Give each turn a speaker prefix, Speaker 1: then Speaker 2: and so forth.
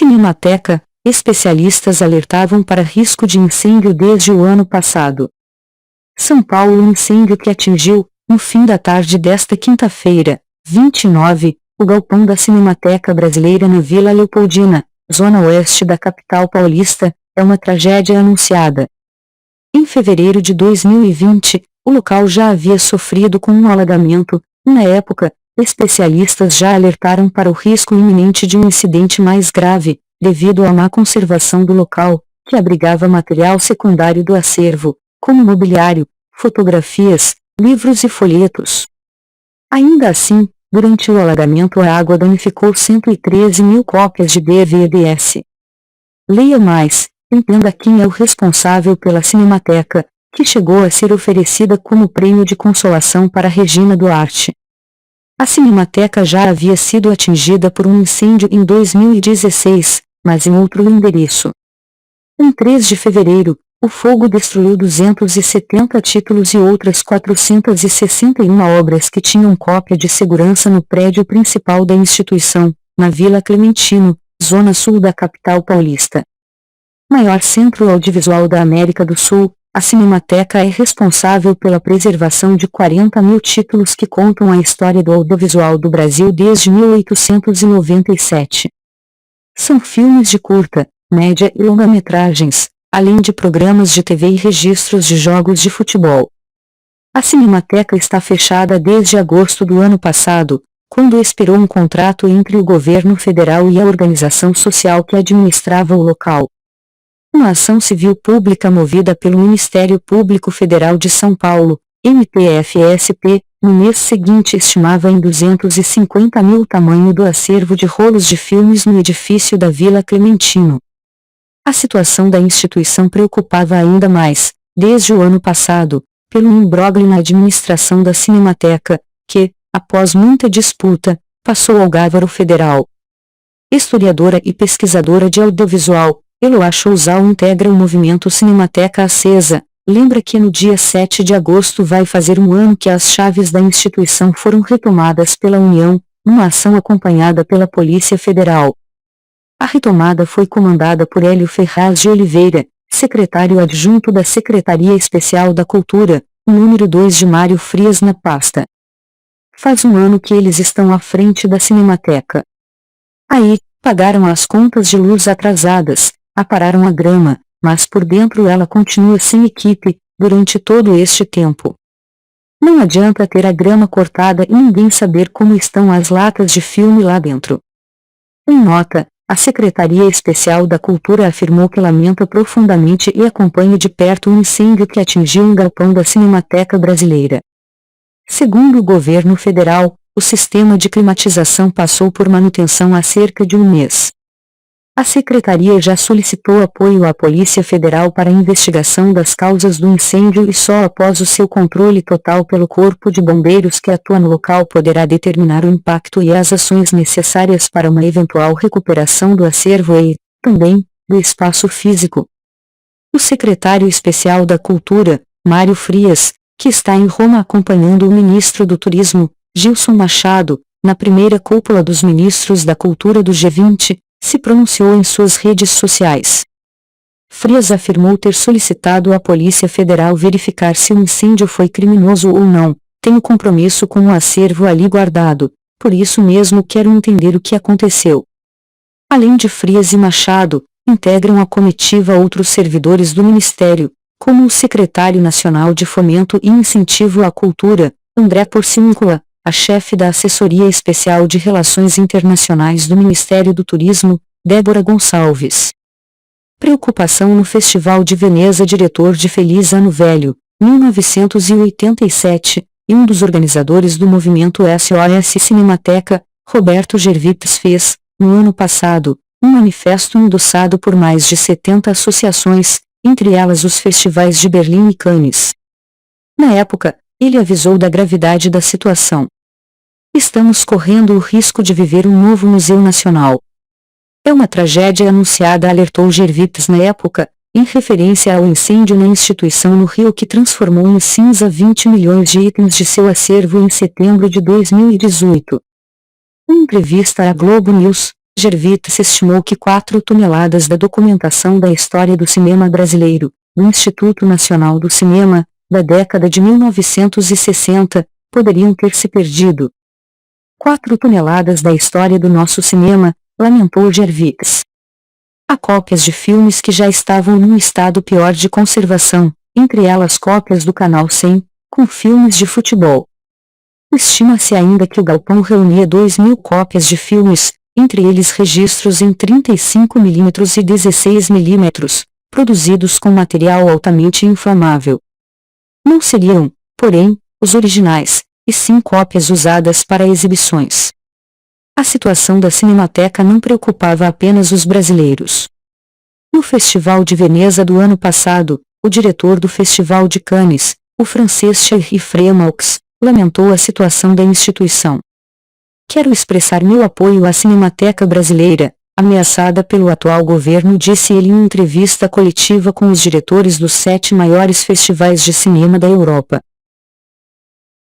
Speaker 1: Cinemateca, especialistas alertavam para risco de incêndio desde o ano passado. São Paulo. Um incêndio que atingiu, no fim da tarde desta quinta-feira, 29, o galpão da Cinemateca Brasileira na Vila Leopoldina, zona oeste da capital paulista, é uma tragédia anunciada. Em fevereiro de 2020, o local já havia sofrido com um alagamento, e na época, especialistas já alertaram para o risco iminente de um incidente mais grave, devido à má conservação do local, que abrigava material secundário do acervo, como mobiliário, fotografias, livros e folhetos. Ainda assim, durante o alagamento a água danificou 113 mil cópias de DVDs. Leia mais, entenda quem é o responsável pela Cinemateca, que chegou a ser oferecida como prêmio de consolação para Regina Duarte. A Cinemateca já havia sido atingida por um incêndio em 2016, mas em outro endereço. Em 3 de fevereiro, o fogo destruiu 270 títulos e outras 461 obras que tinham cópia de segurança no prédio principal da instituição, na Vila Clementino, zona sul da capital paulista. Maior centro audiovisual da América do Sul, a Cinemateca é responsável pela preservação de 40 mil títulos que contam a história do audiovisual do Brasil desde 1897. São filmes de curta, média e longa-metragens, além de programas de TV e registros de jogos de futebol. A Cinemateca está fechada desde agosto do ano passado, quando expirou um contrato entre o governo federal e a organização social que administrava o local. Uma ação civil pública movida pelo Ministério Público Federal de São Paulo, MPFSP, no mês seguinte estimava em 250 mil o tamanho do acervo de rolos de filmes no edifício da Vila Clementino. A situação da instituição preocupava ainda mais, desde o ano passado, pelo imbróglio na administração da Cinemateca, que, após muita disputa, passou ao Gávaro Federal. Historiadora e pesquisadora de audiovisual, Eloá Chouzal integra o movimento Cinemateca Acesa. Lembra que no dia 7 de agosto vai fazer um ano que as chaves da instituição foram retomadas pela União, numa ação acompanhada pela Polícia Federal. A retomada foi comandada por Hélio Ferraz de Oliveira, secretário adjunto da Secretaria Especial da Cultura, o número 2 de Mário Frias na pasta. Faz um ano que eles estão à frente da Cinemateca. Aí, pagaram as contas de luz atrasadas, apararam a grama, mas por dentro ela continua sem equipe, durante todo este tempo. Não adianta ter a grama cortada e ninguém saber como estão as latas de filme lá dentro. Em nota, a Secretaria Especial da Cultura afirmou que lamenta profundamente e acompanha de perto o incêndio que atingiu um galpão da Cinemateca Brasileira. Segundo o governo federal, o sistema de climatização passou por manutenção há cerca de um mês. A Secretaria já solicitou apoio à Polícia Federal para a investigação das causas do incêndio e só após o seu controle total pelo Corpo de Bombeiros que atua no local poderá determinar o impacto e as ações necessárias para uma eventual recuperação do acervo e, também, do espaço físico. O secretário especial da Cultura, Mário Frias, que está em Roma acompanhando o ministro do Turismo, Gilson Machado, na primeira cúpula dos ministros da Cultura do G20, se pronunciou em suas redes sociais. Frias afirmou ter solicitado à Polícia Federal verificar se o incêndio foi criminoso ou não. Tenho compromisso com o acervo ali guardado, por isso mesmo quero entender o que aconteceu. Além de Frias e Machado, integram a comitiva outros servidores do Ministério, como o secretário nacional de Fomento e Incentivo à Cultura, André Porciúncula, a chefe da Assessoria Especial de Relações Internacionais do Ministério do Turismo, Débora Gonçalves. Preocupação no Festival de Veneza. Diretor de Feliz Ano Velho, 1987, e um dos organizadores do movimento SOS Cinemateca, Roberto Gervites fez, no ano passado, um manifesto endossado por mais de 70 associações, entre elas os festivais de Berlim e Cannes. Na época, ele avisou da gravidade da situação. Estamos correndo o risco de viver um novo Museu Nacional. É uma tragédia anunciada, alertou Gervites na época, em referência ao incêndio na instituição no Rio que transformou em cinza 20 milhões de itens de seu acervo em setembro de 2018. Em entrevista à Globo News, Gervais estimou que 4 toneladas da documentação da história do cinema brasileiro, do Instituto Nacional do Cinema, da década de 1960, poderiam ter se perdido. 4 toneladas da história do nosso cinema, lamentou Gervais. Há cópias de filmes que já estavam num estado pior de conservação, entre elas cópias do Canal 100, com filmes de futebol. Estima-se ainda que o galpão reunia 2.000 cópias de filmes, entre eles registros em 35 mm e 16 mm, produzidos com material altamente inflamável. Não seriam, porém, os originais, e sim cópias usadas para exibições. A situação da Cinemateca não preocupava apenas os brasileiros. No Festival de Veneza do ano passado, o diretor do Festival de Cannes, o francês Thierry Fremaux, lamentou a situação da instituição. Quero expressar meu apoio à Cinemateca brasileira, ameaçada pelo atual governo, disse ele em entrevista coletiva com os diretores dos 7 maiores festivais de cinema da Europa.